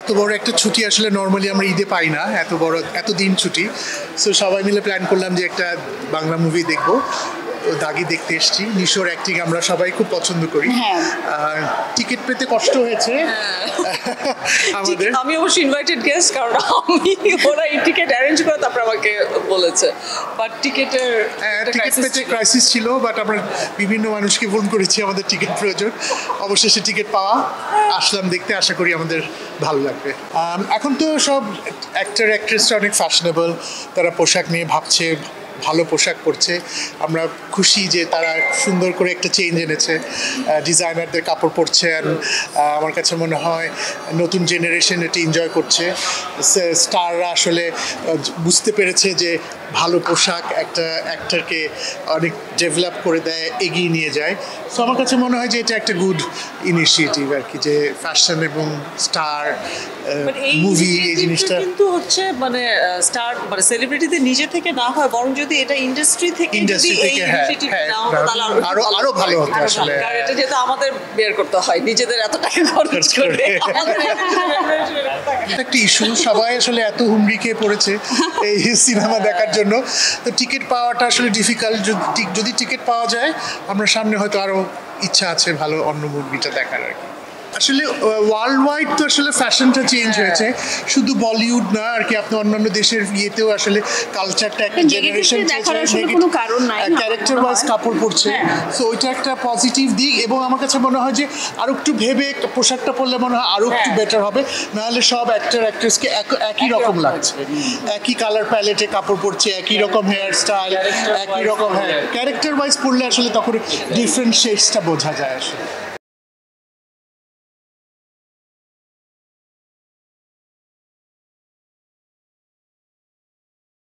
এত বড় একটা ছুটি আসলে নর্মালি আমরা ঈদে পাই না, এত বড় এত দিন ছুটি। সো সবাই মিলে প্ল্যান করলাম যে একটা বাংলা মুভি দেখবো। দাগি দেখতে এসেছি। নিশোর অ্যাক্টিং আমরা সবাই খুব পছন্দ করি। টিকিট পেতে কষ্ট হয়েছে আমাদের। আমি অবশ্য ইনভাইটেড গেস্ট, কারণ আমি ওরা এই টিকিট অ্যারেঞ্জ করে তারপর আমাকে বলেছে। বাট টিকিট পেতে ক্রাইসিস ছিল, বাট আমরা বিভিন্ন মানুষকে ফোন করেছি আমাদের টিকিট প্রয়োজন। অবশেষে টিকিট পাওয়া, আসলাম দেখতে। আশা করি আমাদের ভালো লাগবে। এখন তো সব অ্যাক্টর অ্যাক্ট্রেসরা অনেক ফ্যাশনেবল, তারা পোশাক নিয়ে ভাবছে, ভালো পোশাক পরছে। আমরা খুশি যে তারা সুন্দর করে একটা চেঞ্জ এনেছে, ডিজাইনারদের কাপড় পরছে। আমার কাছে মনে হয় নতুন জেনারেশন এটা এনজয় করছে। স্টাররা আসলে বুঝতে পেরেছে যে ভালো পোশাক একটা অ্যাক্টরকে অনেক ডেভেলপ করে দেয়, এগিয়ে নিয়ে যায়। সো আমার কাছে মনে হয় যে এটা একটা গুড ইনিশিয়েটিভ আর কি, যে ফ্যাশন এবং স্টার মুভি এই জিনিসটা কিন্তু হচ্ছে মানে স্টার মানে সেলিব্রিটিদের নিজে থেকে না হয়, বরং যদি এটা ইন্ডাস্ট্রি থেকে আরো ভালো হতো আসলে। কারণ এটা যেহেতু আমাদের বের করতে হয় নিজেদের এত টাকা খরচ করে, একটা ইস্যু। সবাই আসলে এত হুমড়ি খেয়ে পড়েছে এই সিনেমা দেখার জন্য, তো টিকিট পাওয়াটা আসলে ডিফিকাল্ট। যদি টিকিট পাওয়া যায়, আমরা সামনে হয়তো আরো ইচ্ছা আছে ভালো অন্য মুভিটা দেখার আর কি। আসলে ওয়ার্ল্ড ওয়াইড তো আসলে ফ্যাশনটা চেঞ্জ হয়েছে, শুধু বলিউড না আর কি। আপনি অন্যান্য দেশের ইয়েতেও আসলে কালচারটা একটা জেনারেশন ক্যারেক্টার ওয়াইজ কাপড় পরছে। সো ওইটা একটা পজিটিভ দিক, এবং আমার কাছে মনে হয় যে আরো একটু ভেবে পোশাকটা পরলে মনে হয় আরো একটু বেটার হবে। নাহলে সব অ্যাক্টর অ্যাক্ট্রেসকে একই রকম লাগছে, একই কালার প্যালেটে কাপড় পরছে, একই রকম হেয়ার স্টাইল, একই রকম ক্যারেক্টার ওয়াইজ পরলে আসলে তখন ডিফারেন্ট শেডসটা বোঝা যায় আসলে।